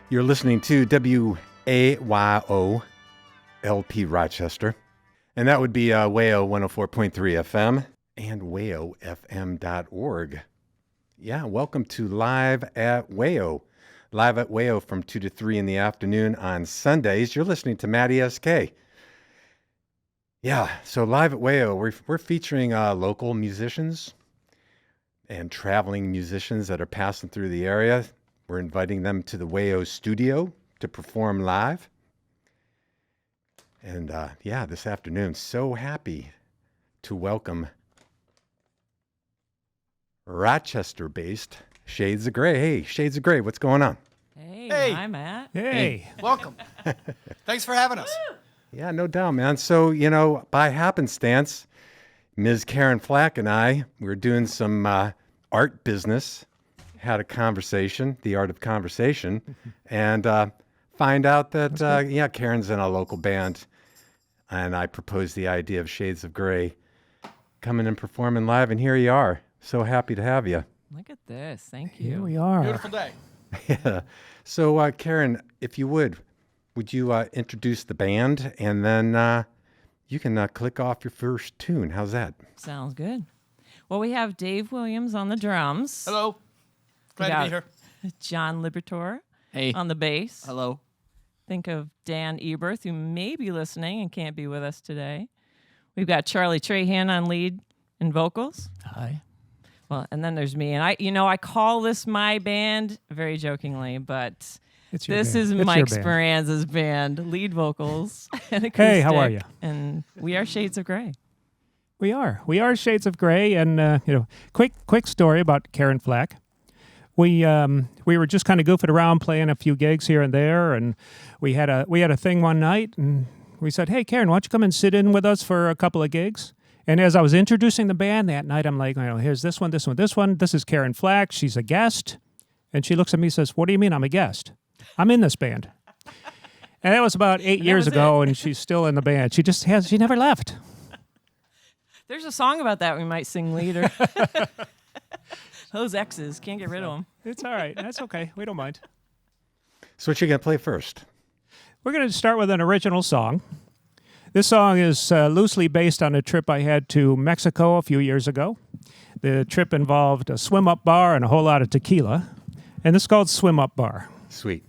You're listening to WAYO LP Rochester, and that would be WAYO 104.3 FM and WAYOFM.org. Yeah, welcome to Live at WAYO. Live at WAYO from 2 to 3 in the afternoon on Sundays. You're listening to Matty SK. Yeah, so Live at WAYO, we're featuring local musicians and traveling musicians that are passing through the area. We're inviting them to the WAYO studio to perform live. And this afternoon, so happy to welcome Rochester-based Shades of Grey. Hey, Shades of Grey, what's going on? Hey, hi, Matt. Hey. Welcome. Thanks for having us. Yeah, no doubt, man. So, by happenstance, Ms. Karen Flack and I were doing some art business, had a conversation, the art of conversation, and find out that, Karen's in a local band, and I proposed the idea of Shades of Grey coming and performing live, and here you are. So happy to have you. Look at this. Thank you. Here we are. Beautiful day. Yeah. So, Karen, if you would you introduce the band, and then you can click off your first tune. How's that? Sounds good. Well, we have Dave Williams on the drums. Hello. Glad to be here. John Libertor Hey. on the bass. Hello. Think of Dan Eberth, who may be listening and can't be with us today. We've got Charlie Trahan on lead and vocals. Hi. Well, and then there's me. And I call this my band very jokingly, but It's your this band. is It's Mike your band. Speranza's band, lead vocals and acoustic. Hey, how are you? And we are Shades of Grey. We are. We are Shades of Grey, and quick story about Karen Flack. We were just kind of goofing around, playing a few gigs here and there, and we had a thing one night, and we said, "Hey, Karen, why don't you come and sit in with us for a couple of gigs?" And as I was introducing the band that night, I'm like, here's this one, this one, this one. This is Karen Flack. She's a guest, and she looks at me and says, "What do you mean I'm a guest? I'm in this band." And that was about 8 years ago, and she's still in the band. She never left. There's a song about that we might sing later. Those exes, can't get rid of them. It's all right. That's okay. We don't mind. So what you going to play first? We're going to start with an original song. This song is loosely based on a trip I had to Mexico a few years ago. The trip involved a swim-up bar and a whole lot of tequila, and this is called Swim Up Bar. Sweet.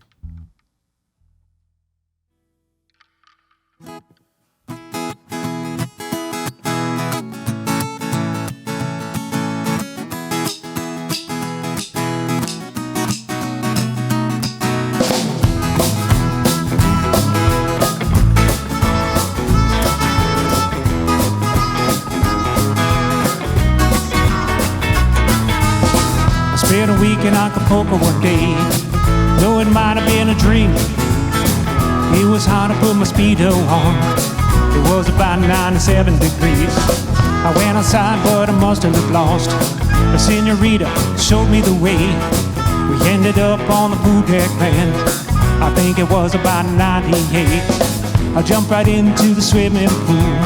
Spent a week in Acapulco one day, though it might have been a dream. It was hard to put my Speedo on. It was about 97 degrees. I went outside, but I must have lost. A senorita showed me the way. We ended up on the pool deck, man. I think it was about 98. I jumped right into the swimming pool.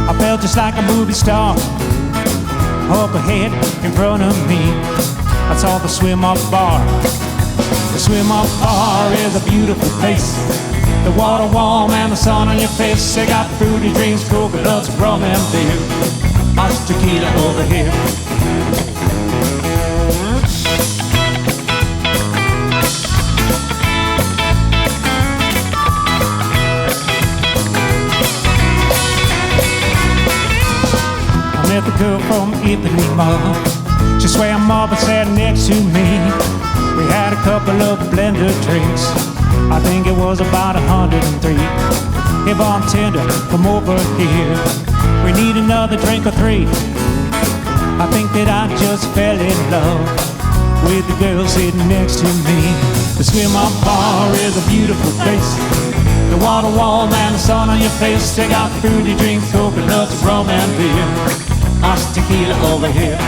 I felt just like a movie star. Up ahead, in front of me, I saw the Swim Up Bar. The Swim Up Bar is a beautiful place. The water warm and the sun on your face. They got fruity drinks, coconuts, rum and beer. Hot tequila over here. I met the girl from Ipanema. She swam up and sat next to me. We had a couple of blender drinks. I think it was about 103. Hey, bartender, come over here. We need another drink or three. I think that I just fell in love with the girl sitting next to me. The Swim Up Bar is a beautiful place. The water warm and the sun on your face. They got fruity drinks, coconuts, rum and beer. Hot tequila over here.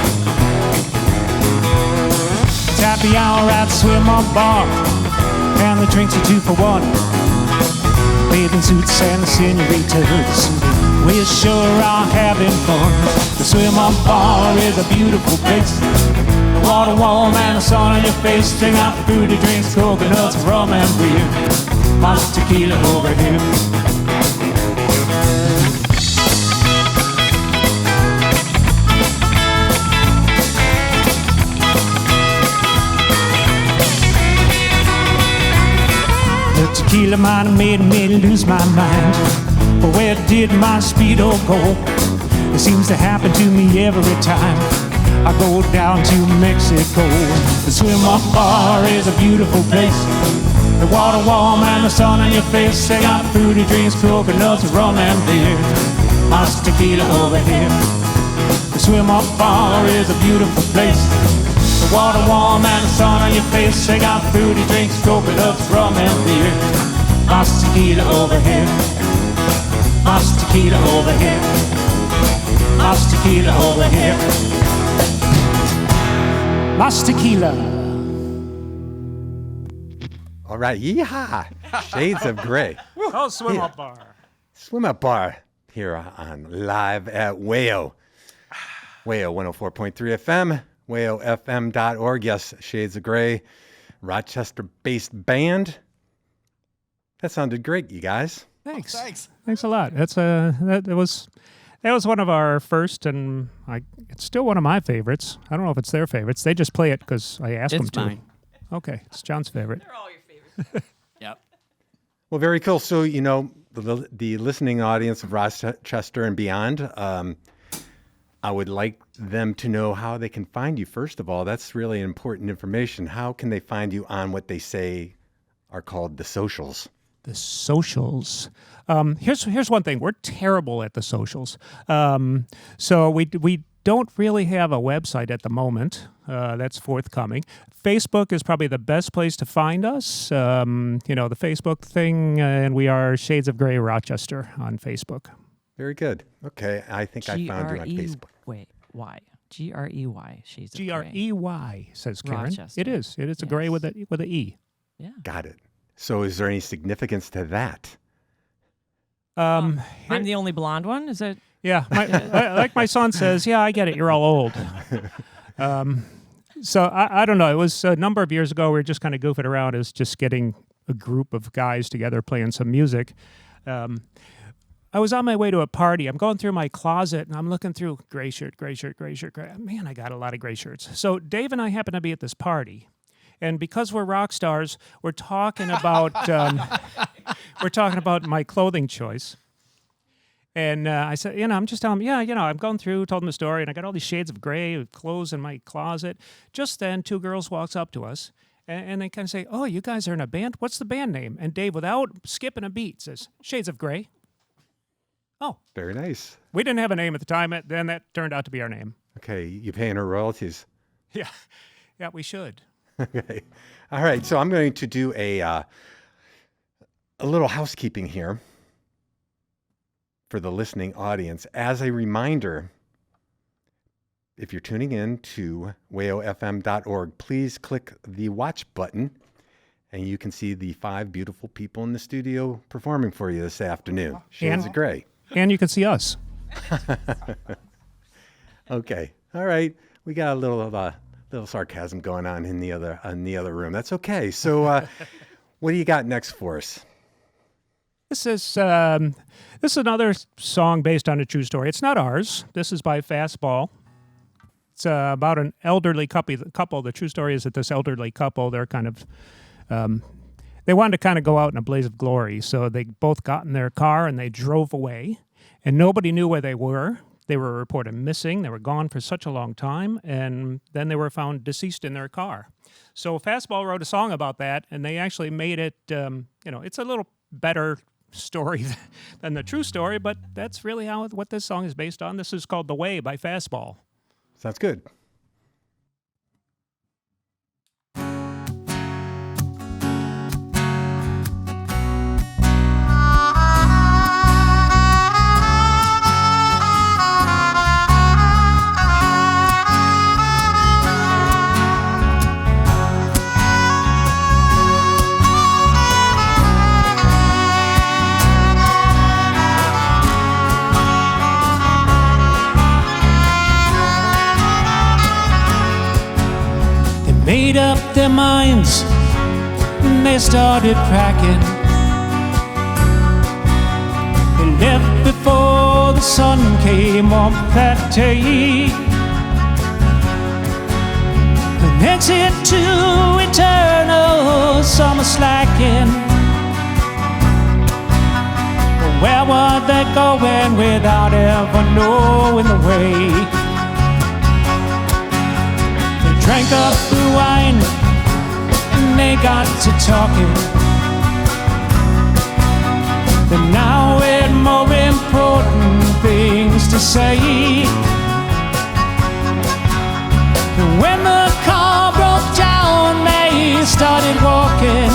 Happy hour at the Swim Up Bar, and the drinks are 2 for $1. Pay bathing suits and the senoritas. We sure are having fun. The swim-up bar is a beautiful place. The water warm and the sun on your face. Sing out fruity drinks, coconuts, rum and beer. Lots of tequila over here. The tequila might have made me lose my mind, but where did my speedo go? It seems to happen to me every time I go down to Mexico. The swim-up bar is a beautiful place. The water warm and the sun on your face. They got fruity drinks, coconuts, rum and beer. Lots of tequila over here. The swim-up bar is a beautiful place. The water warm and the sun on your face. They got fruity drinks, coconuts, rum and beer. Lots of tequila over here. Lots of tequila over here. Lots of tequila over here. Lots of tequila. All right, yeehaw! Shades of Grey. Oh, swim-up bar. Swim-up bar here on Live at WAYO. WAYO 104.3 FM, WAYOFM.org. Yes, Shades of Grey, Rochester-based band. That sounded great, you guys. Thanks. Thanks. Thanks a lot. That was one of our first, and it's still one of my favorites. I don't know if it's their favorites. They just play it because I asked them to. It's mine. Okay, it's John's favorite. They're all your favorites. Yep. Well, very cool. So, you know, the listening audience of Rochester and beyond, I would like them to know how they can find you. First of all, that's really important information. How can they find you on what they say are called the socials? The socials. Here's one thing. We're terrible at the socials. So we don't really have a website at the moment. That's forthcoming. Facebook is probably the best place to find us. The Facebook thing, and we are Shades of Grey Rochester on Facebook. Very good. Okay, I think I found you on Facebook. Wait, why? Grey. Shades of Grey. Grey, says Karen. Rochester. It is. It is a gray with a E. Yeah. Got it. So is there any significance to that? I'm the only blonde one. Is it? Yeah, like my son says, yeah, I get it. You're all old. So I don't know. It was a number of years ago. We were just kind of goofing around as just getting a group of guys together playing some music. I was on my way to a party. I'm going through my closet, and I'm looking through gray shirt. Man, I got a lot of gray shirts. So Dave and I happen to be at this party. And because we're rock stars, we're talking about my clothing choice. And I said, I'm just telling him, I'm going through, told him the story, and I got all these shades of gray of clothes in my closet. Just then, two girls walks up to us, and they kind of say, oh, you guys are in a band? What's the band name? And Dave, without skipping a beat, says, Shades of Grey. Oh. Very nice. We didn't have a name at the time, then that turned out to be our name. Okay, you paying her royalties? Yeah, we should. Okay. All right, so I'm going to do a little housekeeping here for the listening audience. As a reminder, if you're tuning in to wayofm.org, please click the watch button, and you can see the 5 beautiful people in the studio performing for you this afternoon. Shades of Grey. And you can see us. Okay. All right. We got a little sarcasm going on in the other room. That's okay. So what do you got next for us? This is another song based on a true story. It's not ours. This is by Fastball. It's about an elderly couple. The true story is that this elderly couple, they're kind of, they wanted to kind of go out in a blaze of glory. So they both got in their car and they drove away, and nobody knew where they were. They were reported missing. They were gone for such a long time, and then they were found deceased in their car. So Fastball wrote a song about that, and they actually made it, it's a little better story than the true story, but that's really what this song is based on. This is called The Way by Fastball. Sounds good. made up their minds and they started cracking. They left before the sun came up that day. An exit to eternal summer slacking. But where were they going without ever knowing the way? They drank up the wine and they got to talking. But now we had more important things to say. And when the car broke down, they started walking.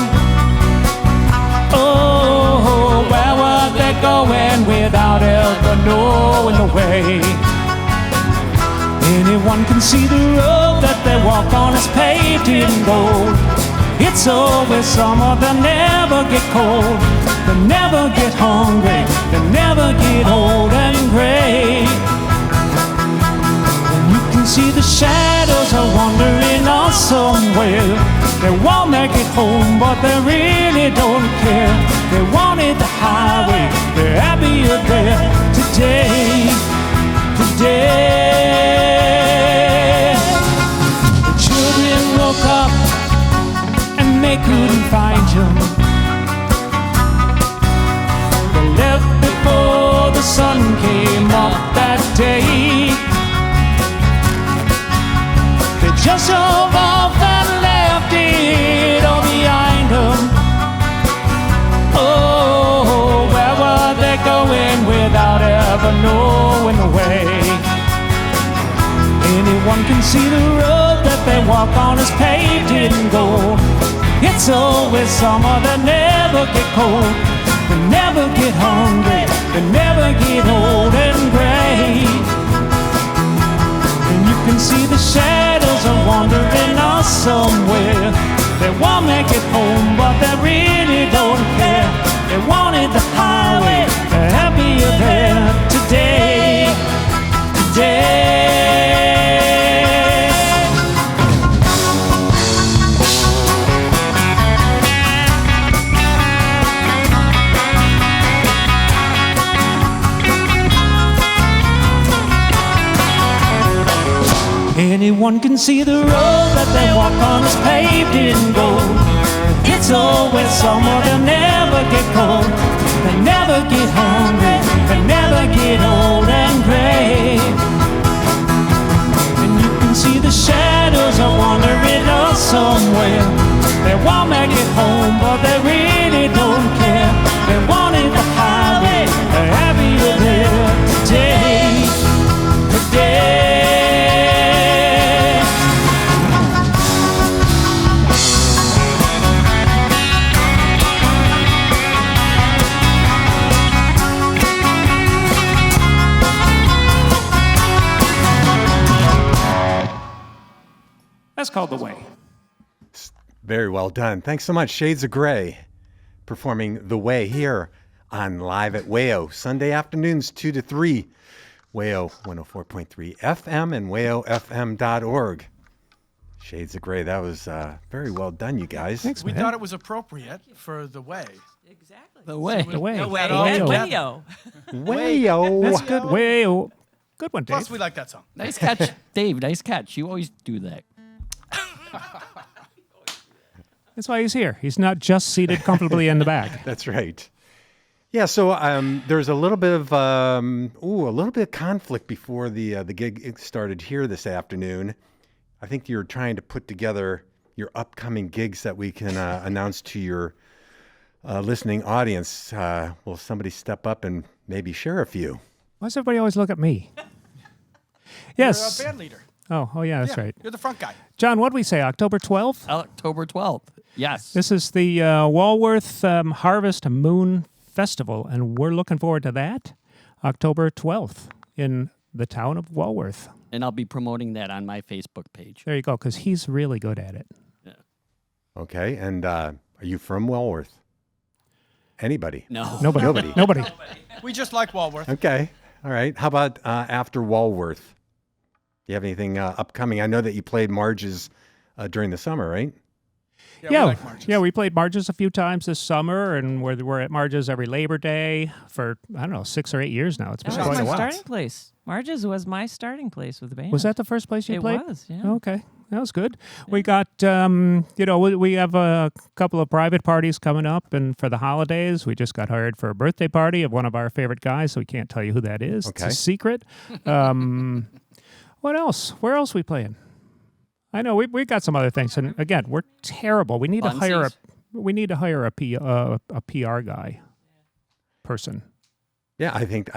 Oh, where were they going without ever knowing the way? Anyone can see the road that they walk on is paved in gold. It's always summer, they'll never get cold. They'll never get hungry, they'll never get old and gray. And you can see the shadows are wandering on somewhere. They won't make it home, but they really don't care. They wanted the highway, they're happier there today. Today. The children woke up and they couldn't find him. They left before the sun came up that day. They just drove off and left it all behind them. Oh, where were they going without ever knowing the way? Anyone can see the road that they walk on is paved in gold. It's always summer, they never get cold. They never get hungry, they never get old and gray. And you can see the shadows are wandering off somewhere. They won't make it home, but they really don't care. They wanted the highway, they're happier there today. Today. Anyone can see the road that they walk on is paved in gold. It's always summer, they'll never get cold. They never get hungry, they never get old and gray. And you can see the shadows are wandering off somewhere. They won't make it home, but they really don't care. They wanted the highway, they're happier there today. Today. That's called The Way. Very well done. Thanks so much. Shades of Grey performing The Way here on Live at WAYO, Sunday afternoons 2 to 3. WAYO 104.3 FM and WAYOFM.org. Shades of Grey. That was very well done, you guys. Thanks, We man. thought it was appropriate for The Way. Exactly. The Way. The Way. The way. WAYO. WAYO. WAYO. That's good. WAYO. Good one, Dave. Plus, we like that song. Nice catch, Dave. Nice catch. You always do that. That's why he's here. He's not just seated comfortably in the back. That's right. Yeah, so there's a little bit of a little bit of conflict before the gig started here this afternoon. I think you're trying to put together your upcoming gigs that we can announce to your listening audience. Will somebody step up and maybe share a few? Why does everybody always look at me? Yes. You're a band leader. Oh, yeah, that's right. You're the front guy. John, what did we say? October 12th? October 12th. Yes. This is the Walworth Harvest Moon Festival, and we're looking forward to that. October 12th in the town of Walworth. And I'll be promoting that on my Facebook page. There you go, because he's really good at it. Yeah. Okay, and are you from Walworth? Anybody? No. Nobody. Nobody. We just like Walworth. Okay, all right. How about after Walworth? Do you have anything upcoming? I know that you played Marge's during the summer, right? We like marches. we played Marges a few times this summer, and we're at Marges every Labor Day for, I don't know, 6 or 8 years now. It's been That quite was a my while. starting place. Marges was my starting place with the band. Was that the first place you It played? was, yeah. Okay, that was good. We got, we have a couple of private parties coming up, and for the holidays, we just got hired for a birthday party of one of our favorite guys, so we can't tell you who that is. Okay. It's a secret. What else? Where else we playing? I know we got some other things, and again, we're terrible. We need to hire a PR guy person. Yeah, I think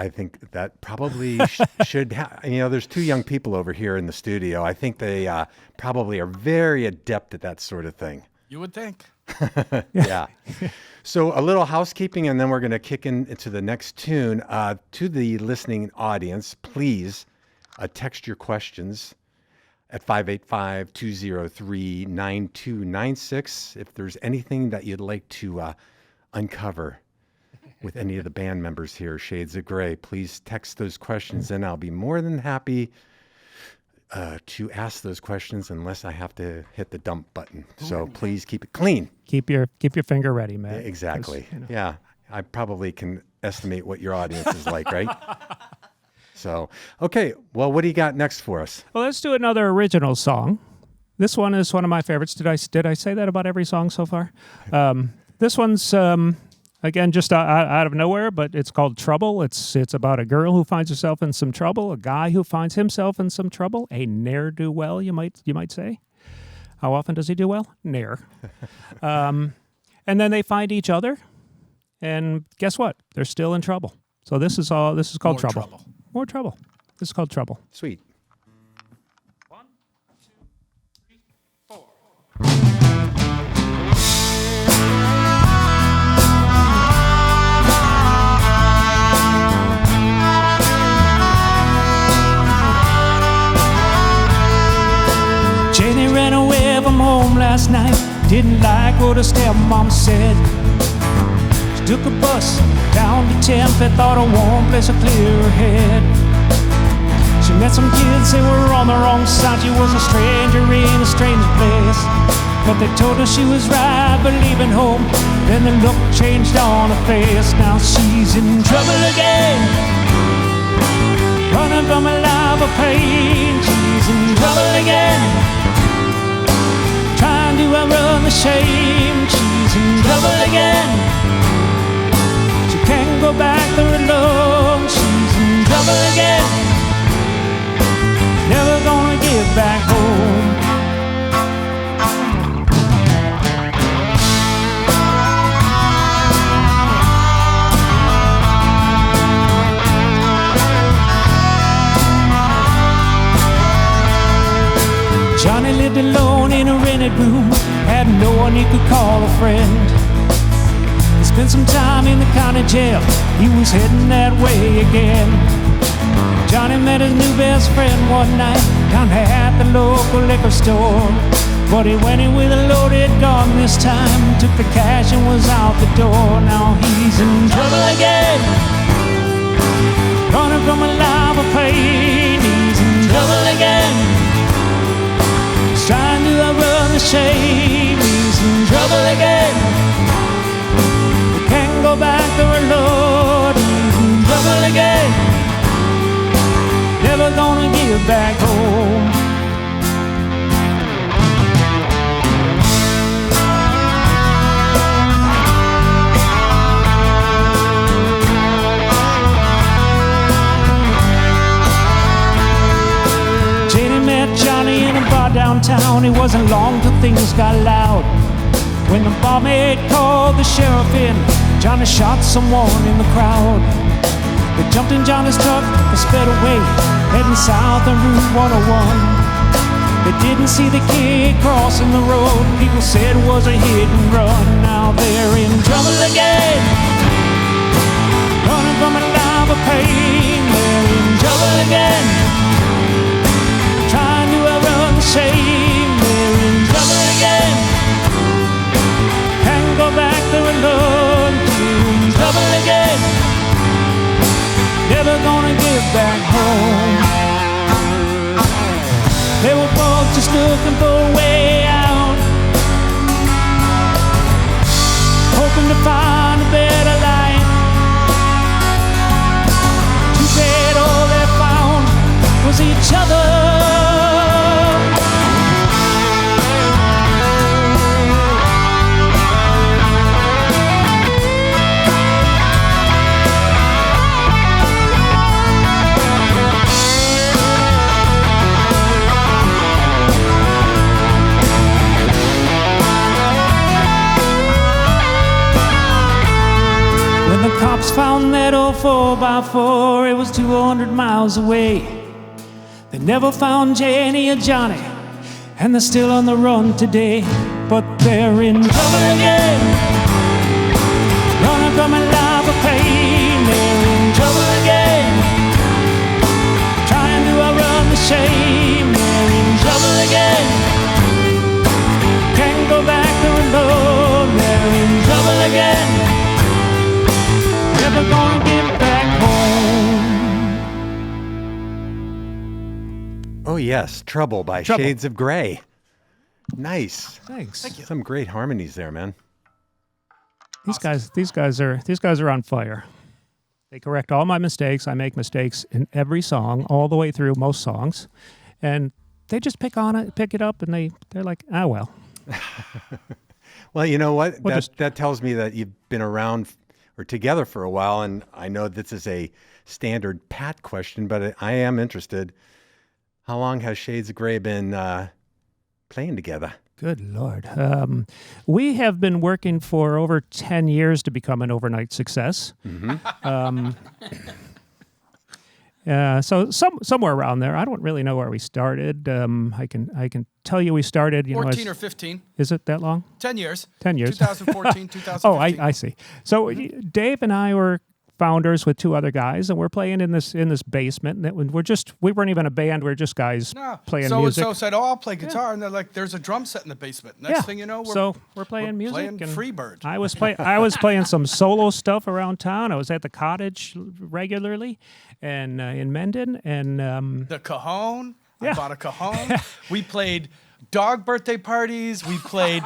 that probably should have. There's 2 young people over here in the studio. I think they probably are very adept at that sort of thing. You would think. Yeah. So a little housekeeping, and then we're going to kick into the next tune. To the listening audience, please text your questions at 585-203-9296 if there's anything that you'd like to uncover with any of the band members here, Shades of Grey. Please text those questions in. I'll be more than happy to ask those questions unless I have to hit the dump button. So please keep it clean. Keep your finger ready, man. Exactly. Yeah. I probably can estimate what your audience is like, right? So, okay. Well, what do you got next for us? Well, let's do another original song. This one is one of my favorites. Did I say that about every song so far? This one's again just out of nowhere, but it's called Trouble. It's about a girl who finds herself in some trouble, a guy who finds himself in some trouble, a ne'er-do-well, you might say. How often does he do well? Ne'er. And then they find each other, and guess what? They're still in trouble. So this is called More Trouble. More Trouble. This is called Trouble. Sweet. 1, 2, 3, 4. Jenny ran away from home last night. Didn't like what her stepmom said. She took a bus down to 10th and thought a warm place would clear her head. She met some kids, they were on the wrong side. She was a stranger in a strange place. But they told her she was right, but leaving home, then the look changed on her face. Now she's in trouble again, running from a life of pain. She's in trouble again, trying to outrun the shame. She's in trouble again, she can't go back there alone. She's in trouble again, never gonna get back home. Johnny lived alone in a rented room, had no one he could call a friend. He spent some time in the county jail, he was heading that way again. Johnny met his new best friend one night down at the local liquor store. But he went in with a loaded gun this time, took the cash and was out the door. Now he's in trouble again, running from a life of pain. He's in trouble again, trying to outrun the shame. He's in trouble again, he can't go back there alone. He's in trouble again, never gonna get back home. Jenny met Johnny in a bar downtown. It wasn't long till things got loud. When the barmaid called the sheriff in, Johnny shot someone in the crowd. They jumped in Johnny's truck and sped away, heading south on Route 101. They didn't see the kid crossing the road. People said it was a hit and run. Now they're in trouble again, running from a life of pain. They're in trouble again, trying to outrun the shame. They're in trouble again, can't go back there alone. They're in trouble again, never gonna get back home. They were both just looking for a way out. cops found that old 4x4, it was 200 miles away. They never found Jenny or Johnny, and they're still on the run today. But they're in trouble again, running from a life of pain. They're in trouble again, trying to outrun the shame. They're in trouble again, can't go back to alone. They're in trouble again, never gonna get back home. Oh yes, Trouble by Trouble. Shades of Grey. Nice. Thanks. Thank you. Some great harmonies there, man. These guys are on fire. They correct all my mistakes. I make mistakes in every song, all the way through most songs, and they just pick it up, and they're like, ah, well. Well, you know what? We'll That tells me that you've been around or together for a while, and I know this is a standard Pat question, but I am interested. How long has Shades of Grey been playing together? Good Lord. We have been working for over 10 years to become an overnight success. Mm-hmm. So somewhere around there. I don't really know where we started. I can tell you we started. 14 or 15. Is it that long? 10 years. 10 years. 2014, 2015. Oh, I see. So Dave and I were founders with two other guys, and we're playing in this basement. And we weren't even a band. We were just guys playing music. So said, I'll play guitar, and they're like, there's a drum set in the basement. Next thing you know, we're playing music. Playing and Freebird. I was playing some solo stuff around town. I was at the Cottage regularly, and in Mendon, and The Cajon. Yeah. I bought a Cajon. We played dog birthday parties. We played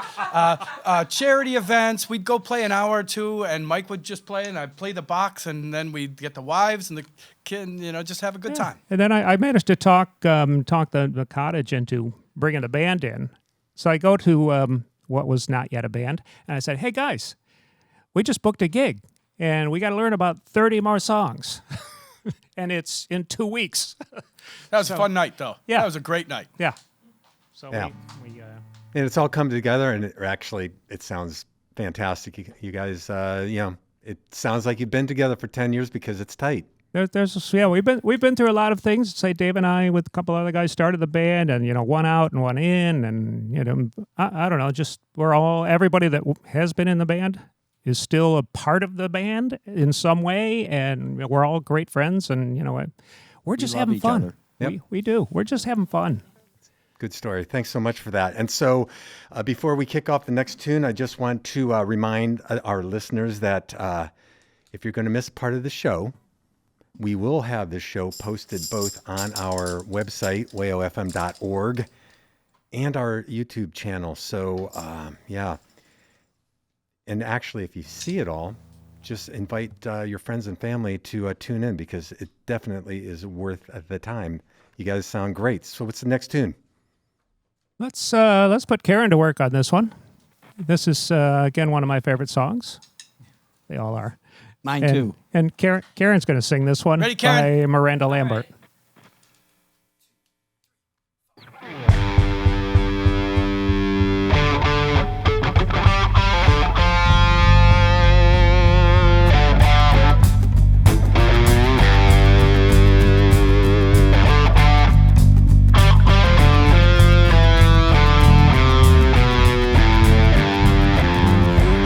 charity events. We'd go play an hour or two, and Mike would just play, and I'd play the box, and then we'd get the wives and the kid, just have a good time. And then I managed to talk the Cottage into bringing the band in. So I go to what was not yet a band, and I said, "Hey guys, we just booked a gig, and we got to learn about 30 more songs." And it's in 2 weeks. That was a fun night, though. Yeah. That was a great night. Yeah. So Yeah. we And it's all come together, and it sounds fantastic. You guys, it sounds like you've been together for 10 years because it's tight. we've been through a lot of things. Say Dave and I with a couple other guys started the band, and one out and one in, and I don't know, just everybody that has been in the band is still a part of the band in some way, and we're all great friends, and we're just having each fun. other. Yep. We do. We're just having fun. Good story. Thanks so much for that. And so before we kick off the next tune, I just want to remind our listeners that if you're going to miss part of the show, we will have this show posted both on our website, wayofm.org, and our YouTube channel. So, And actually, if you see it all, just invite your friends and family to tune in, because it definitely is worth the time. You guys sound great. So what's the next tune? Let's put Karen to work on this one. This is again one of my favorite songs. They all are. Mine too. And Karen's going to sing this one Ready, Karen? by Miranda Lambert.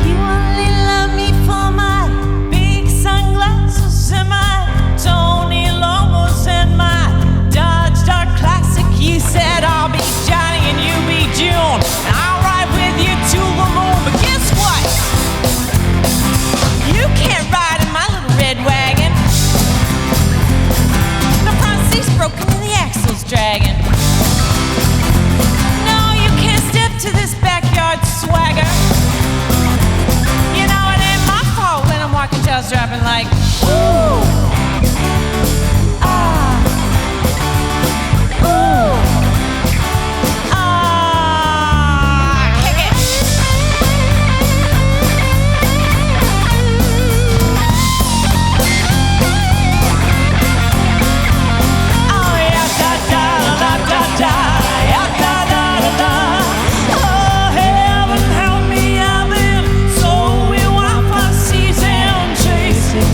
You only love me for my big sunglasses and my Tony Lomos and my Dodge Dart Classic. You said I'll be Johnny and you be June, and I'll ride with you to the moon. But guess what? You can't ride in my little red wagon. The front seat's broken and the axle's dragging. No, you can't step to this backyard swagger. You know it ain't my fault when I'm walking tails dropping like, ooh, ah, ooh, ah, kick it. Oh yeah, da da da da da, yeah da da da da. Oh heaven help me, I've been so wild for season chasing.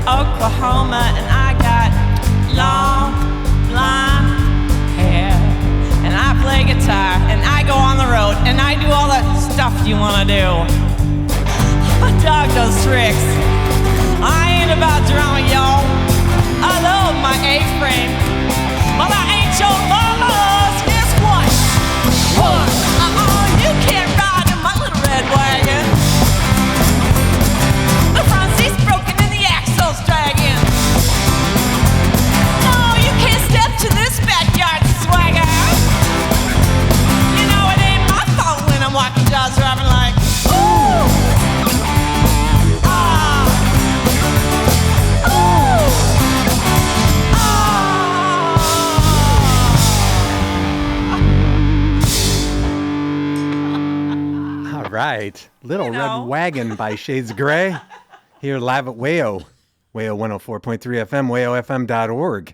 Oklahoma, and I got long, blonde hair. And I play guitar, and I go on the road, and I do all the stuff you wanna do. My dog does tricks. I ain't about drama, y'all. I love my A-frame, but I ain't your mama's. Guess what? What? You can't ride in my little red wagon. The front seat's broken and the axle's dragging. No, you can't step to this backyard swagger. You know it ain't my fault when I'm walking jaws driving like, ooh, ah, ooh, ah. All right. Little You know. Red Wagon by Shades of Grey. Here live at WAYO. WAYO 104.3 FM, WAYOFM.org.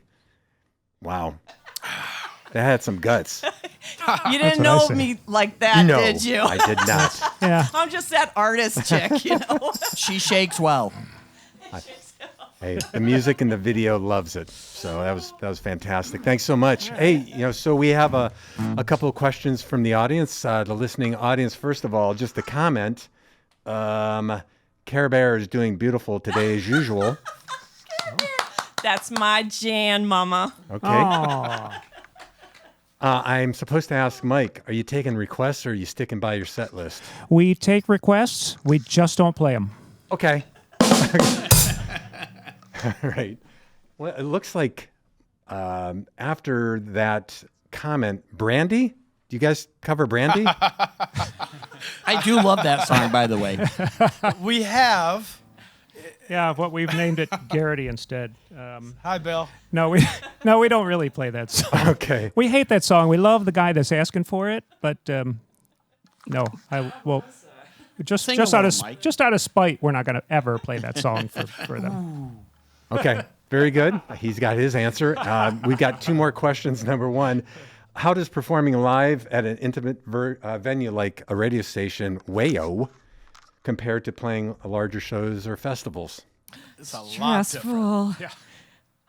Wow. That had some guts. You didn't what I know say. me like that, No, did you? I did not. Yeah. I'm just that artist chick, you know. She shakes well. Hey, the music and the video loves it. So that was fantastic. Thanks so much. Hey, so we have a couple of questions from the audience, the listening audience. First of all, just a comment. Care Bear is doing beautiful today as usual. That's my Jan, mama. Okay. Aw. I'm supposed to ask Mike, are you taking requests or are you sticking by your set list? We take requests. We just don't play them. Okay. All right. Well, it looks like after that comment, Brandy? Do you guys cover Brandy? I do love that song, by the way. We have. Yeah, but we've named it Garrity instead. Hi, Bill. No, we don't really play that song. Okay. We hate that song. We love the guy that's asking for it, but no, just Sing out along, of Mike. just out of spite, we're not going to ever play that song for them. Okay. Very good. He's got his answer. We've got two more questions. Number one, how does performing live at an intimate venue like a radio station, WAYO, compare to playing larger shows or festivals? It's a lot different. Stressful. Yeah.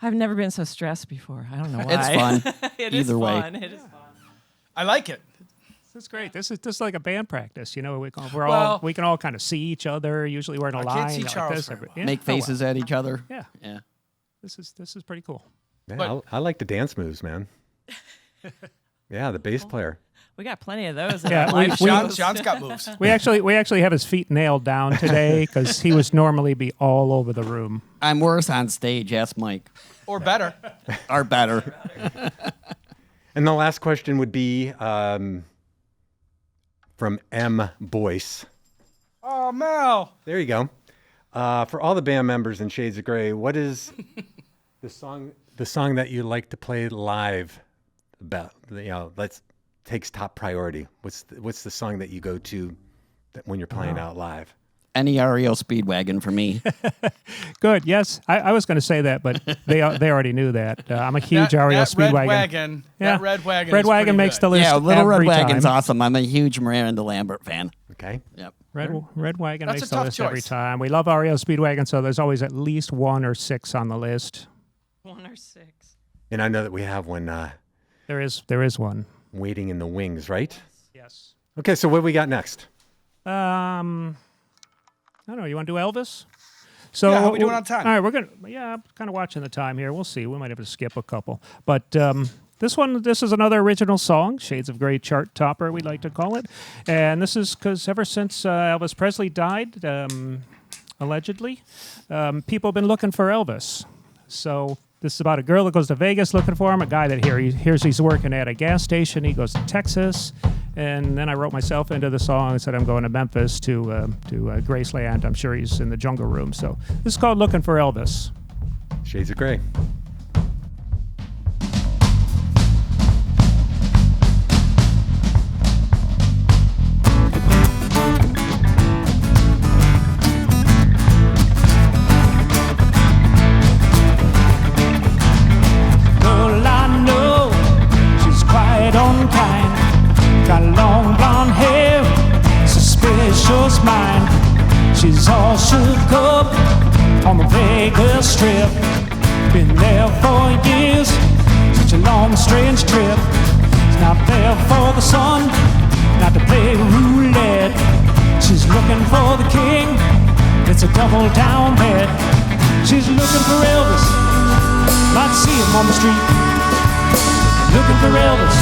I've never been so stressed before. I don't know why. It's fun. It is Either way. fun. It is fun. I like it. This is great. This is like a band practice. You know, we can all kind of see each other. Usually we're in a I line. can't see like Charles this. very well. Yeah. Make Oh, well. faces at each other. Yeah. Yeah. This is pretty cool. Yeah, But- I like the dance moves, man. Yeah, the bass player. We got plenty of those. Yeah, at live shows. Sean's got moves. We actually have his feet nailed down today because he was normally be all over the room. I'm worse on stage. Ask Mike. Or better. Are better. And the last question would be from M. Boyce. Oh, Mel. There you go. For all the band members in Shades of Grey, what is the song that you like to play live? About let's takes top priority. What's the song that you go to when you're playing out live? Any REO Speedwagon for me. Good. Yes, I was going to say that, but they already knew that. I'm a huge REO That Speedwagon. Red Wagon. Yeah. That Red Wagon. Red is Wagon pretty makes good. the list. Yeah, Little Red every Wagon's time. awesome. I'm a huge Miranda Lambert fan. Okay. Yep. Red Wagon That's makes a the tough list every choice. time. We love REO Speedwagon, so there's always at least 1 or 6 on the list. 1 or 6. And I know that we have one There is one. waiting in the wings, right? Yes. Okay, so what do we got next? I don't know. You want to do Elvis? So Yeah, how we doing on time? All right, we're gonna. Yeah, I'm kind of watching the time here. We'll see. We might have to skip a couple, but this is another original song, Shades of Grey chart topper, we like to call it, and this is because ever since Elvis Presley died, allegedly, people have been looking for Elvis. So this is about a girl that goes to Vegas looking for him, a guy that hears he's working at a gas station. He goes to Texas, and then I wrote myself into the song and said I'm going to Memphis to Graceland. I'm sure he's in the jungle room. So this is called Looking for Elvis. Shades of Grey. Girl, I know she's quite unkind. Got long blonde hair, suspicious mind. She's all shook up on the Vegas Strip. Been there for years, such a long, strange trip. She's not there for the sun, not to play roulette. She's looking for the king, it's a double down bet. She's looking for Elvis, might see him on the street. Looking for Elvis,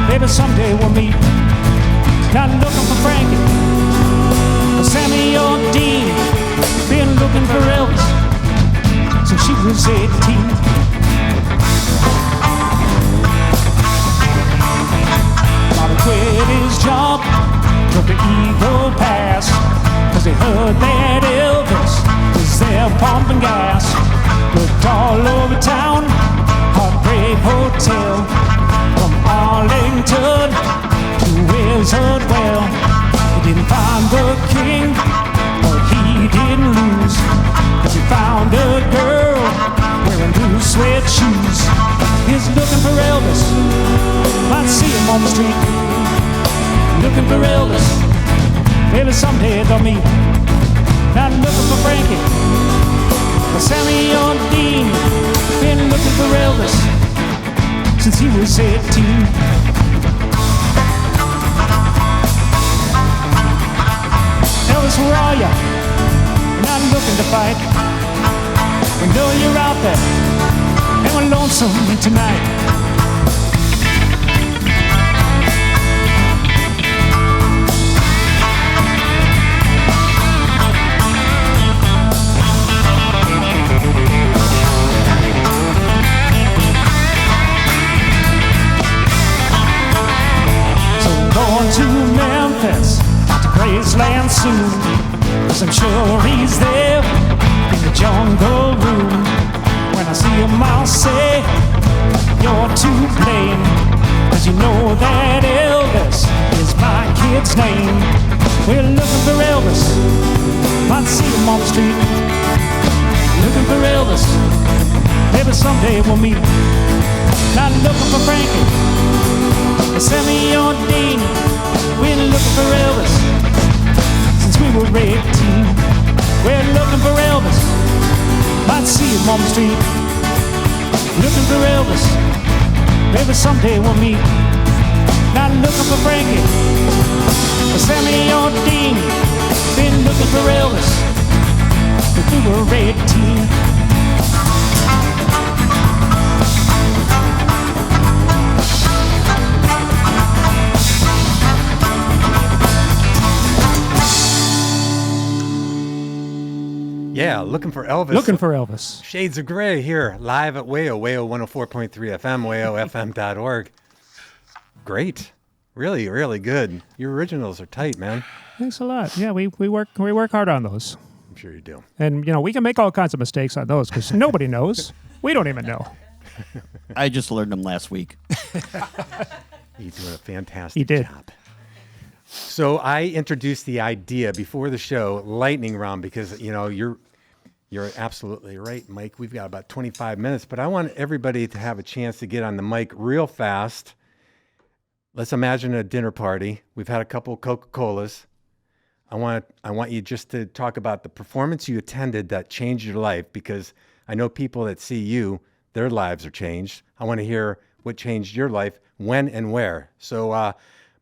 maybe someday we'll meet. Not looking for Frankie, or Sammy or Dean. Been looking for Elvis since she was 18. Bobby quit his job, took the Eagle Pass, cause he heard that Elvis was there pumping gas. Looked all over town, Heartbreak Hotel, from Arlington to Wizard Well. He didn't find the king, but he didn't lose, cause he found a girl wearing blue suede shoes. He's looking for Elvis, might see him on the street. Looking for Elvis, maybe someday they'll meet. Not looking for Frankie, or Sammy or Dean. Been looking for Elvis since he was 18. Elvis, where are ya? We're not looking to fight. We know you're out there, and we're lonesome tonight. To Memphis, to Graceland soon, cause I'm sure he's there in the jungle room. When I see him I'll say, you're to blame, cause you know that Elvis is my kid's name. We're looking for Elvis, might see him on the street. Looking for Elvis, maybe someday we'll meet. Not looking for Frankie, Sammy or Dean. We're looking for Elvis since we were 18. We're looking for Elvis, might see him on the street. Looking for Elvis, maybe someday we'll meet. Not looking for Frankie, or Sammy or Dean. Been looking for Elvis since we were 18. Yeah, looking for Elvis. Looking for Elvis. Shades of Gray here, live at WAYO, WAYO 104.3 FM, WAYOFM.org. Great. Really, really good. Your originals are tight, man. Thanks a lot. Yeah, we work hard on those. I'm sure you do. And, we can make all kinds of mistakes on those because nobody knows. We don't even know. I just learned them last week. You're doing a fantastic job. So I introduced the idea before the show, lightning round, because, you're absolutely right, Mike. We've got about 25 minutes, but I want everybody to have a chance to get on the mic real fast. Let's imagine a dinner party. We've had a couple Coca-Colas. I want you just to talk about the performance you attended that changed your life, because I know people that see you, their lives are changed. I want to hear what changed your life, when and where. So,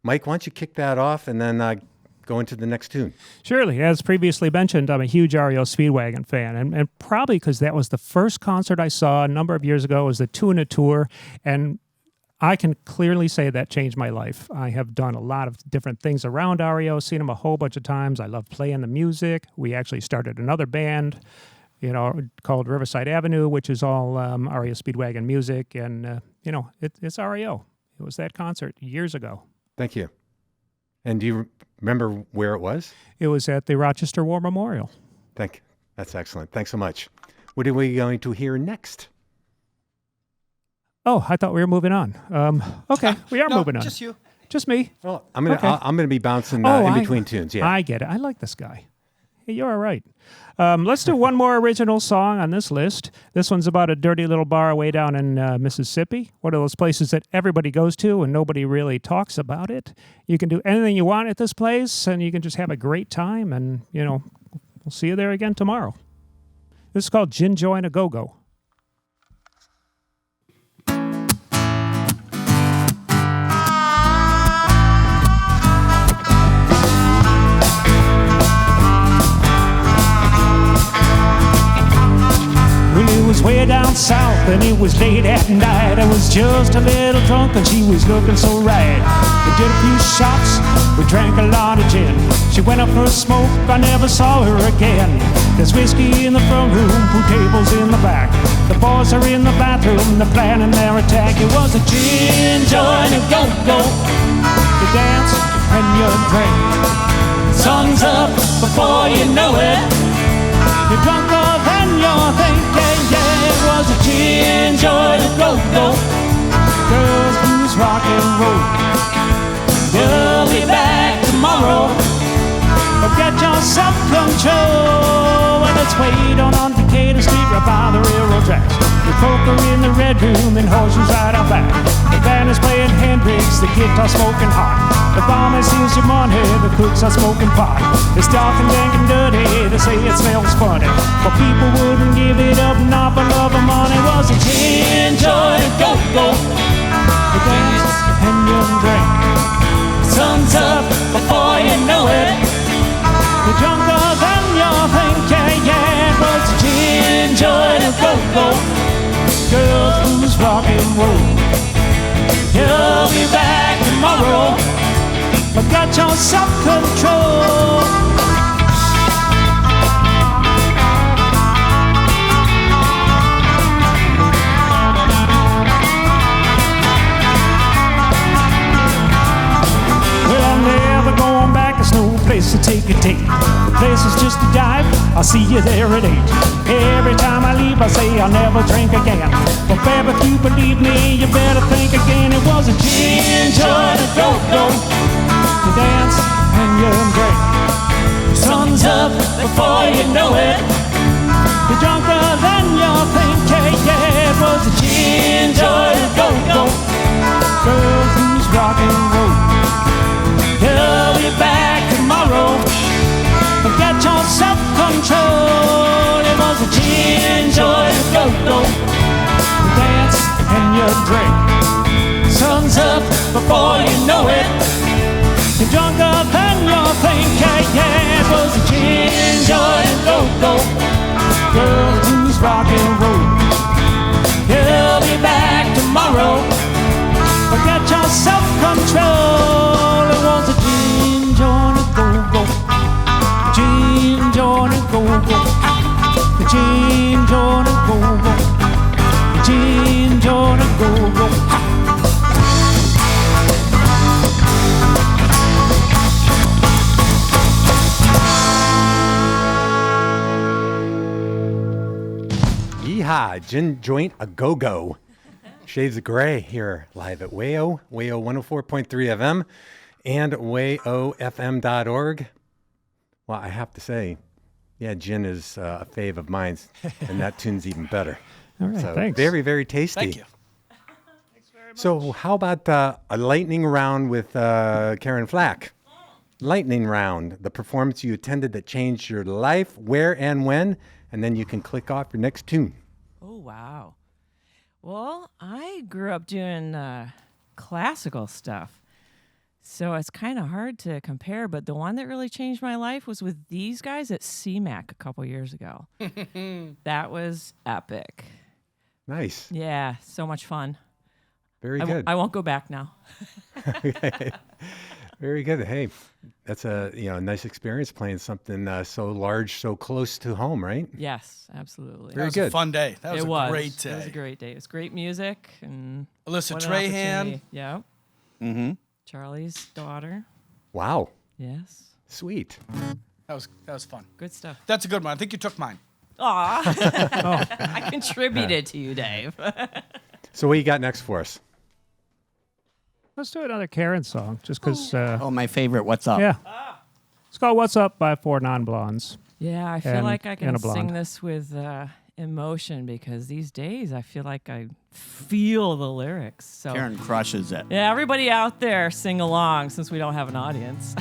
Mike, why don't you kick that off and then go into the next tune? Surely. As previously mentioned, I'm a huge REO Speedwagon fan, and probably because that was the first concert I saw a number of years ago. It was the Tuna Tour, and I can clearly say that changed my life. I have done a lot of different things around REO, seen them a whole bunch of times. I love playing the music. We actually started another band, called Riverside Avenue, which is all REO Speedwagon music, and, it's REO. It was that concert years ago. Thank you. And do you remember where it was? It was at the Rochester War Memorial. Thank you. That's excellent. Thanks so much. What are we going to hear next? Oh, I thought we were moving on. Okay, we are moving on. Just you. Just me. Well, I'm gonna be bouncing in between tunes. Yeah, I get it. I like this guy. Hey, you're all right. Let's do one more original song on this list. This one's about a dirty little bar way down in Mississippi. One of those places that everybody goes to and nobody really talks about it. You can do anything you want at this place, and you can just have a great time. And we'll see you there again tomorrow. This is called Gin Joint a Go-Go. Well, it was way down south and it was late at night. I was just a little drunk and she was looking so right. We did a few shots, we drank a lot of gin. She went up for a smoke, I never saw her again. There's whiskey in the front room, pool tables in the back. The boys are in the bathroom, they're planning their attack. It was a gin joint and go-go. You dance and you drink. Sun's up before you know it. You're drunker than you're thinking, yeah. It was a gin joint and go-go. Girls, blues, rock and roll. You'll be back tomorrow. But get your self-control. Well, let's wait on Decatur Street right by the railroad tracks. The poker in the red room and horseshoes right out back. The band is playing Hendrix, the guitar smoking hot. The barman steals your money, the cooks are smoking pot. It's dark and dank and dirty, they say it smells funny. But people wouldn't give it up, not for love of money. Was a gin joint and go-go. You dance and you drink. Sun's up before you know it. You're drunker than you're thinking, yeah. It was a gin joint and go-go. Girls, blues, rock and roll. You'll be back tomorrow. But got your self-control. Well, I'm never going back, there's no place to take a date. The place is just a dive, I'll see you there at 8. Every time I leave I say I'll never drink again. But baby, if you believe me, you better think again. It was a gin joint and go-go. You dance and you drink. Sun's up before you know it. You're drunker than you're thinking, yeah. It was a gin joint and go-go. Girls, who's rock and roll. You'll be back tomorrow. But get your self-control. It was a gin joint and go-go. You dance and you drink. Sun's up before you know it. You're drunker than you're thinking, yeah. It was a gin joint and go-go. Girl, who's rock and roll. You'll be back tomorrow. But get your self-control. It was a gin joint and go-go. Gin joint and go-go. The gin joint and go-go. The gin joint and go-go. Yeehaw, Gin Joint a Go-Go. Shades of Grey here live at WAYO 104.3 FM and wayofm.org. Well, I have to say, yeah, gin is a fave of mine, and that tune's even better. All right, so thanks. Very, very tasty. Thank you. So how about a lightning round with Karen Flack? Lightning round, the performance you attended that changed your life, where and when, and then you can click off your next tune. Oh, wow. Well, I grew up doing classical stuff, so it's kind of hard to compare, but the one that really changed my life was with these guys at CMAC a couple years ago. That was epic. Nice. Yeah, so much fun. Very good. I won't go back now. Very good. Hey, that's a nice experience playing something so large, so close to home, right? Yes, absolutely. That was good. a fun day. That was It a great day. It was a great day. It was great music and Alyssa what an Trahan. opportunity. Yeah. Mm-hmm. Charlie's daughter. Wow. Yes. Sweet. That was fun. Good stuff. That's a good one. I think you took mine. Aw. I contributed to you, Dave. So what you got next for us? Let's do another Karen song, just because. Oh, my favorite. What's up? Yeah. It's called "What's Up" by 4 Non-Blondes. Yeah, I feel And- like I can and a sing blonde. this with emotion because these days I feel like I feel the lyrics. So Karen crushes it. yeah, everybody out there sing along since we don't have an audience.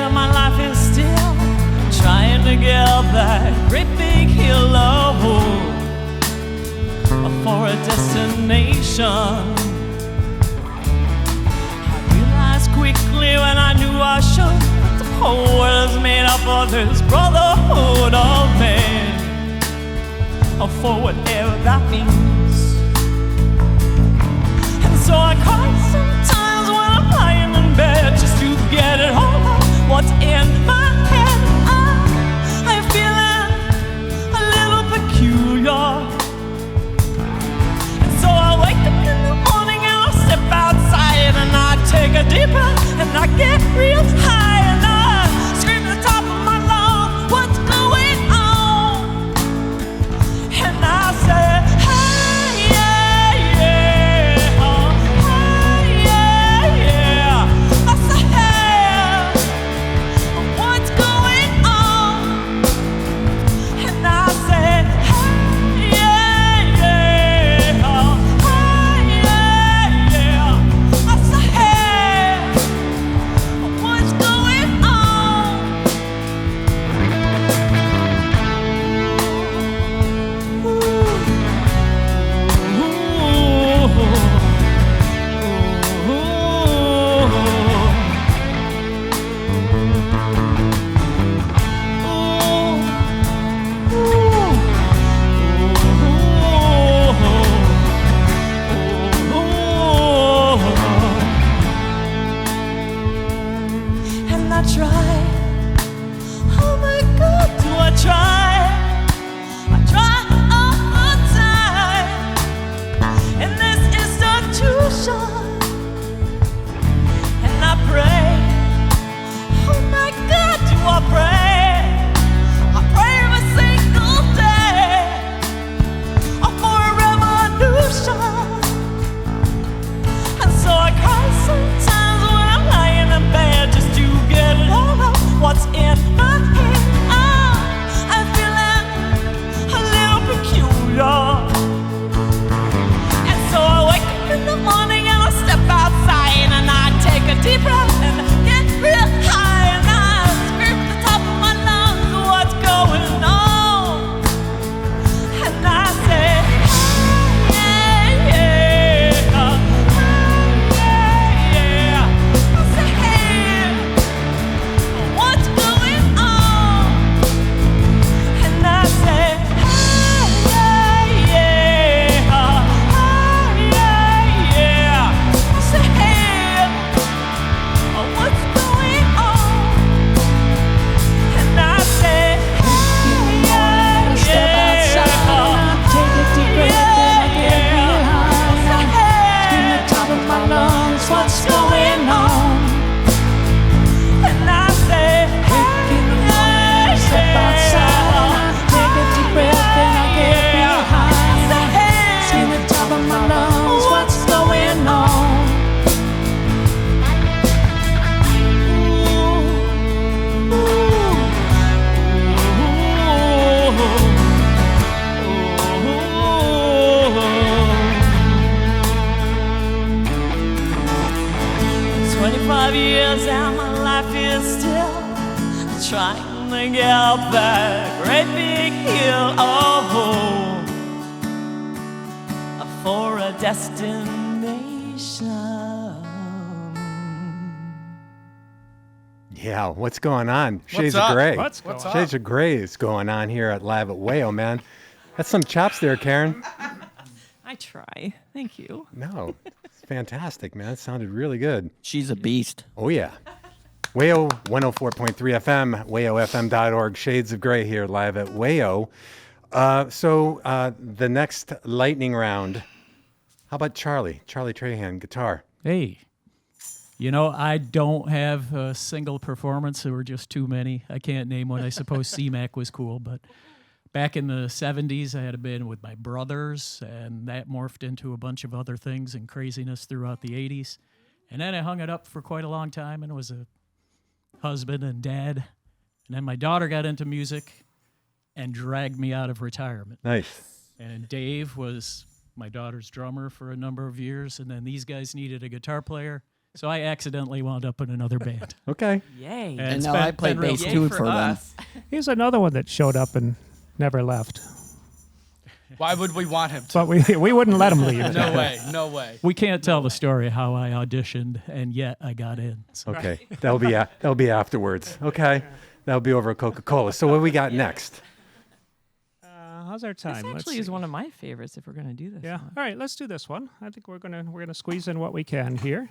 and my life is still trying to get that great big hill for a destination. I realized quickly when I knew I should that the whole world is made up of this brotherhood of men, for whatever that means. And so I cry sometimes when I'm lying in bed just to get it all out what's in my head. I'm feeling a little peculiar. And so I wake up in the morning and I step outside and I take a deep breath and I get real high and I scream at the top of my lungs, what's going on? And I say, hey, yeah, yeah, oh, hey, yeah, yeah. I say, hey, what's going on? And I say, hey, yeah, yeah, oh, hey, yeah, yeah. I say, hey, what's going on? And I try. Oh my God, do I try? I try all the time in this institution, and I pray. Oh my God, do I pray? I pray every single day for a revolution. And so I cry sometimes when I'm lying in bed just to get it all out what's in my head. I'm feeling a little peculiar. And so I wake up in the morning and I step outside and I take a deep breath and get real high and I scream at the top of my lungs, what's going on? And I say, hey, yeah, yeah, hey, yeah, yeah. I say, hey, what's going on? And I say, hey, yeah, yeah, hey, yeah, yeah. I say, hey, what's going on? And I say, hey, yeah, Step outside and I take a deep breath and I get real high. In the top of my lungs, what's going on? And I say, In the morning, step outside and I take a deep breath and I get real high. In the top of my lungs, what's going on? Ooh. 25 years and my life is still trying to get up that great big hill for a destination. Yeah, what's going on? Shades up? of Gray. What's up? Shades of Gray is going on here at Live at WAYO, man. That's some chops there, Karen. I try. Thank you. No, it's fantastic, man. It sounded really good. She's a beast. Oh, yeah. WAYO 104.3 FM, wayofm.org. Shades of Gray here live at WAYO. So the next lightning round, how about Charlie? Charlie Trahan, guitar. Hey, you know, I don't have a single performance. There were just too many. I can't name one. I suppose C-Mac was cool, but back in the 70s, I had a band with my brothers, and that morphed into a bunch of other things and craziness throughout the 80s. And then I hung it up for quite a long time and was a husband and dad. And then my daughter got into music and dragged me out of retirement. Nice. And Dave was my daughter's drummer for a number of years, and then these guys needed a guitar player. So I accidentally wound up in another band. Okay. Yay. And it's now been- I play been real bass cool. too for for them. us. He's another one that showed up and never left. Why would we want him to? But we wouldn't let him leave. No way. No way. We can't tell the story how I auditioned and yet I got in. So. Okay. That'll be afterwards. Okay. That'll be over at Coca-Cola. So what we got next? How's our time? This actually is one of my favorites if we're going to do this. Yeah. one. All right, let's do this one. I think we're gonna squeeze in what we can here.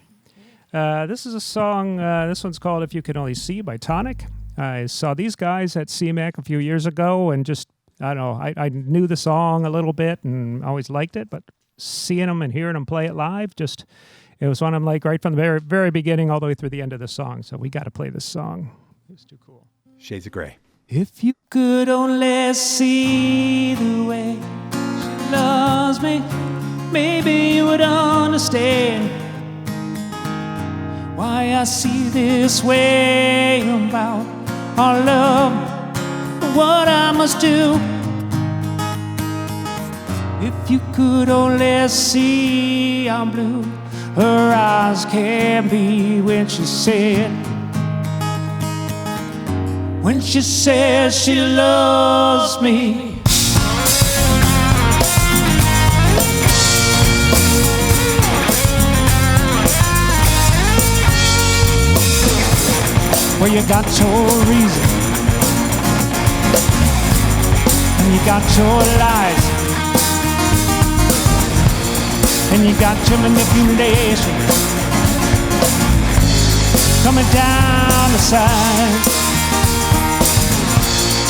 This is a song. This one's called "If You Could Only See" by Tonic. I saw these guys at CMAC a few years ago, and just I don't know. I knew the song a little bit and always liked it, but seeing them and hearing them play it live, it was one of them like right from the very very beginning all the way through the end of the song. So we got to play this song. It's too cool. Shades of Grey. If you could only see the way she loves me, maybe you would understand why I see this way about our love, what I must do. If you could only see how blue her eyes can be when she says she loves me. Well, you got your reason and you got your lies and you got your manipulation coming down the side.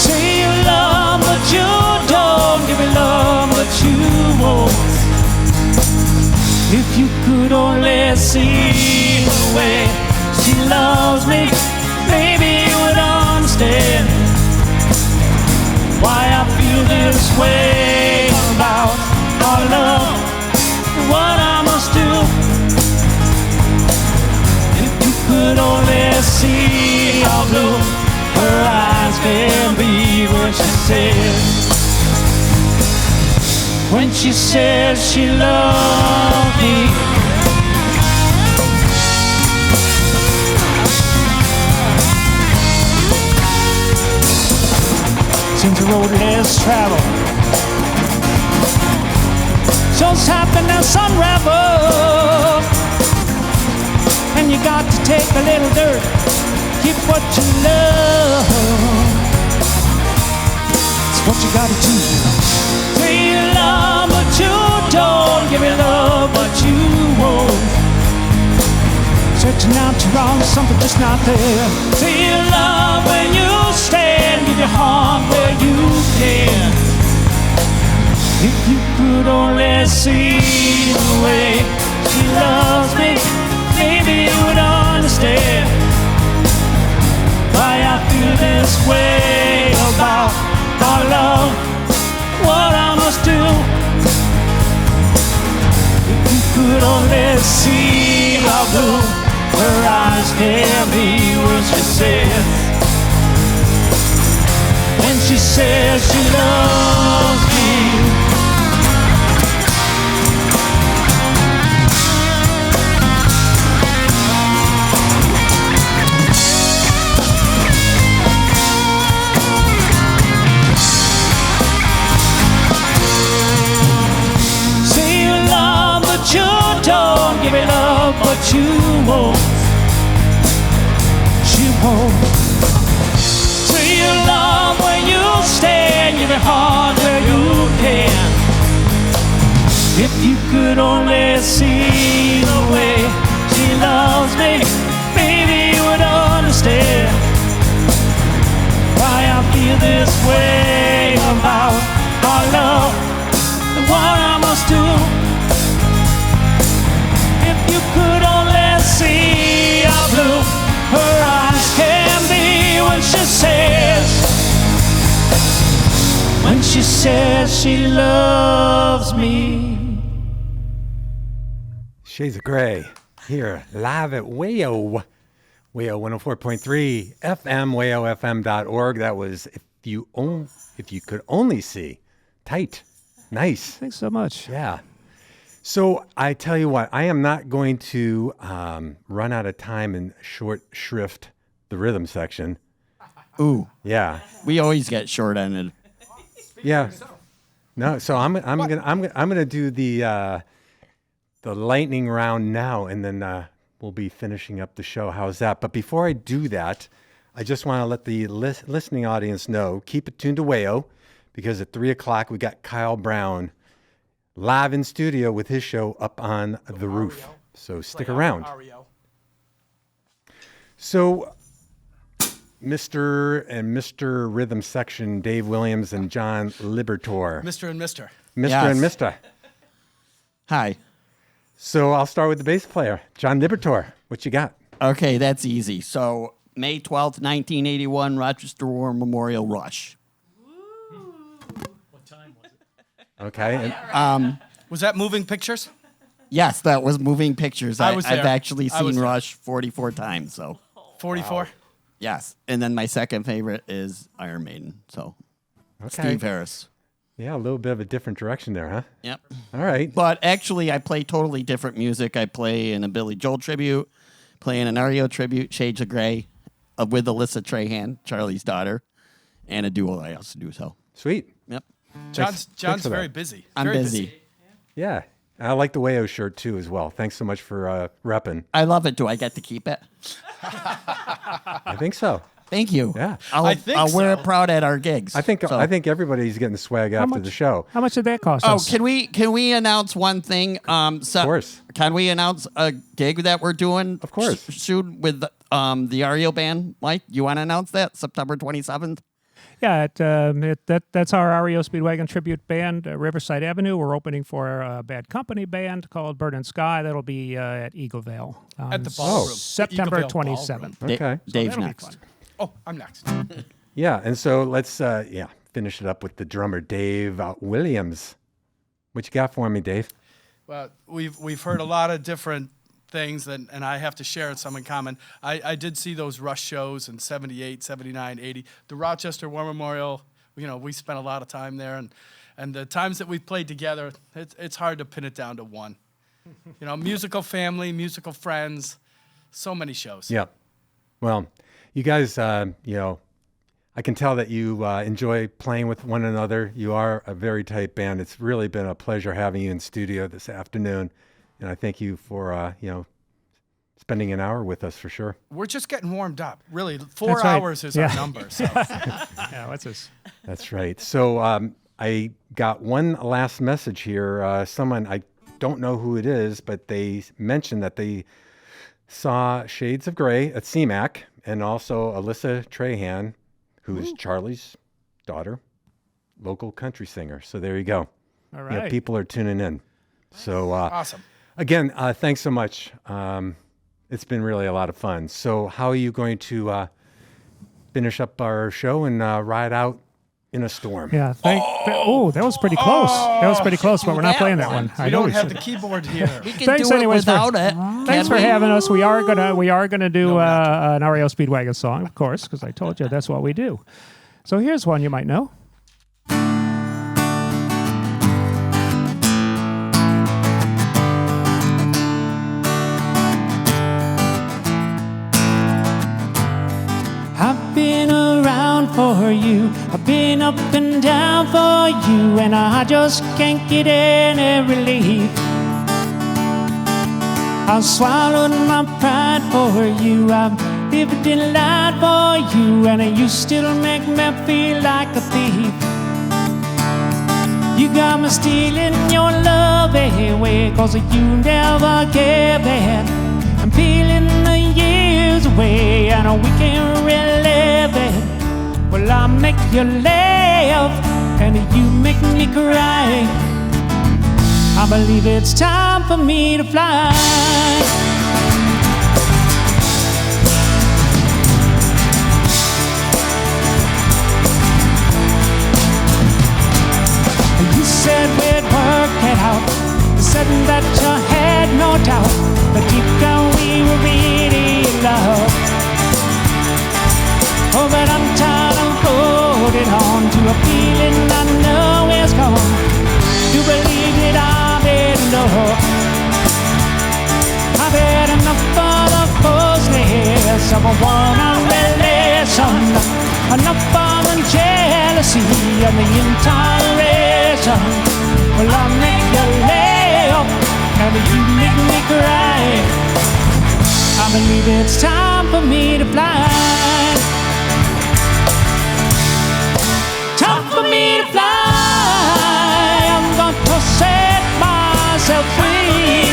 Say you love, but you don't give me love, but you won't. If you could only see the way she loves me, maybe you would understand why I feel this way about our love, what I must do. If you could only see how blue her eyes can be when she says she loves me. Seems the road less traveled, so's happiness unraveled, and you got to take a little dirt, keep what you love. It's what you gotta do. Say you love, but you don't give me love, but you won't. Searching out to wrong, something just not there. Say you love when you stand, give your heart where you can. If you could only see the way she loves me, maybe you would understand why I feel this way about our love, what I must do. If you could only see how blue her eyes can be when she says she loves me. Say you love, but you don't give me love, but you won't. She won't. Say you love when you stand, give your heart where you can. If you could only see the way she loves me, maybe you would understand why I feel this way about our love and what I must do. If you could only see how blue her eyes can be when she says she loves me. Shades of Grey here live at WAYO. WAYO 104.3 FM, WAYOFM.org. That was if you could only see. Tight. Nice. Thanks so much. Yeah. So I tell you what, I am not going to run out of time and short shrift the rhythm section. Ooh, Yeah, we always get short-ended. yeah. No, so I'm gonna do the lightning round now, and then we'll be finishing up the show. How's that? But before I do that, I just want to let the listening audience know, keep it tuned to WAYO, because at 3 o'clock we got Kyle Brown live in studio with his show Up on the Roof. So stick around. So Mr. and Mr. Rhythm Section, Dave Williams and John Libertor. Mr. and Mr. Mr. Yes. and Mr. Hi. So I'll start with the bass player, John Libertor. What you got? Okay, that's easy. So May 12th, 1981, Rochester War Memorial Rush. What time was it? Okay. And, Was that Moving Pictures? Yes, that was Moving Pictures. I was I've there. actually I was seen there. Rush 44 times. So 44? yes, and then my second favorite is Iron Maiden. So okay. Steve Harris. Yeah, a little bit of a different direction there, huh? Yep. All right. But actually, I play totally different music. I play in a Billy Joel tribute, play in an REO tribute, Shades of Grey, with Alyssa Trahan, Charlie's daughter, and a duo I also do. So, Sweet. yep. John's thanks for that. very busy. I'm Very busy. Yeah. I like the WAYO shirt too as well. Thanks so much for repping. I love it. Do I get to keep it? I think so. Thank you. Yeah. I think I'll wear so. it proud at our gigs. I think So- everybody's getting the swag after the show. How much did that cost Oh, us? can we announce one thing? Of course. Can we announce a gig that we're doing? Of course. Soon with the REO band. Mike, you want to announce that September 27th? Yeah, that's our REO Speedwagon tribute band, Riverside Avenue. We're opening for a Bad Company band called Bird and Sky. That'll be at Eagle Vale on At the ballroom. September Eagle Vale 27th. Okay. Dave's that'll be next. fun. Oh, I'm next. Yeah. And so let's finish it up with the drummer, Dave Williams. What you got for me, Dave? Well, we've heard a lot of different things, and I have to share some in common. I did see those Rush shows in 78, 79, 80. The Rochester War Memorial, we spent a lot of time there, and the times that we've played together, it's hard to pin it down to one. Musical family, musical friends, so many shows. Yeah. Well, you guys, I can tell that you enjoy playing with one another. You are a very tight band. It's really been a pleasure having you in studio this afternoon. And I thank you for, spending an hour with us for sure. We're just getting warmed up. Really, 4 That's right. hours is Yeah. our number. So. Yeah, what's this? That's right. So I got one last message here. Someone, I don't know who it is, but they mentioned that they saw Shades of Grey at CMAC, and also Alyssa Trahan, who's Charlie's daughter, local country singer. So there you go. All Yeah, right. people are tuning in. So Awesome. again, thanks so much. It's been really a lot of fun. So how are you going to finish up our show and ride out in a storm? Yeah. That was pretty close. That was pretty close, but we're not playing that one. We don't have the keyboard here. We can Thanks do it anyways without it. Thanks for having us. We are gonna do an REO Speedwagon song, of course, because I told you that's what we do. So here's one you might know. I've been around for you. I've been up and down for you, and I just can't get any relief. I've swallowed my pride for you. I've lived in light for you, and you still make me feel like a thief. You got me stealing your love away, 'cause you never gave it. I'm peeling the years away, and we can't relive it. Well, I make you laugh, and you make me cry. I believe it's time for me to fly. You said we'd work it out. You said that you had no doubt, but deep down we were really in love. Oh, but I'm tired of holding on to a feeling I know is gone. You believe that I'm in love. I've had enough of the fuzzless of a one relation, enough of the jealousy and the intoleration. Well, I make you laugh and you make me cry. I believe it's time for me to fly. Time for me to fly. I'm going to set myself free.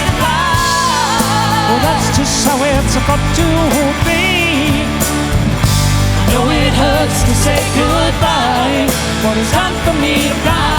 Well, that's just how it's got to be. I know it hurts to say goodbye, but it's time for me to fly.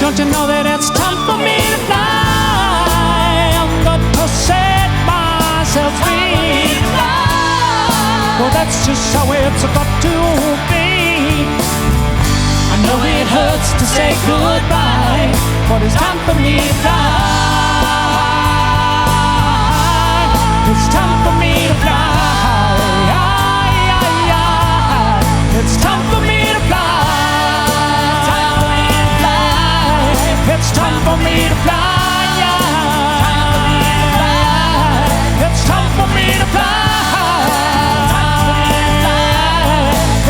Don't you know that it's time for me to fly? I'm going to set myself free. Well, that's just how it's got to be. I know it hurts to say goodbye, but it's time for me to fly. It's time for me to fly. It's time for me to fly. It's time for me to fly. It's time for me to fly.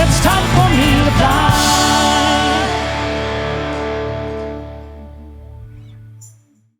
It's time for me to fly.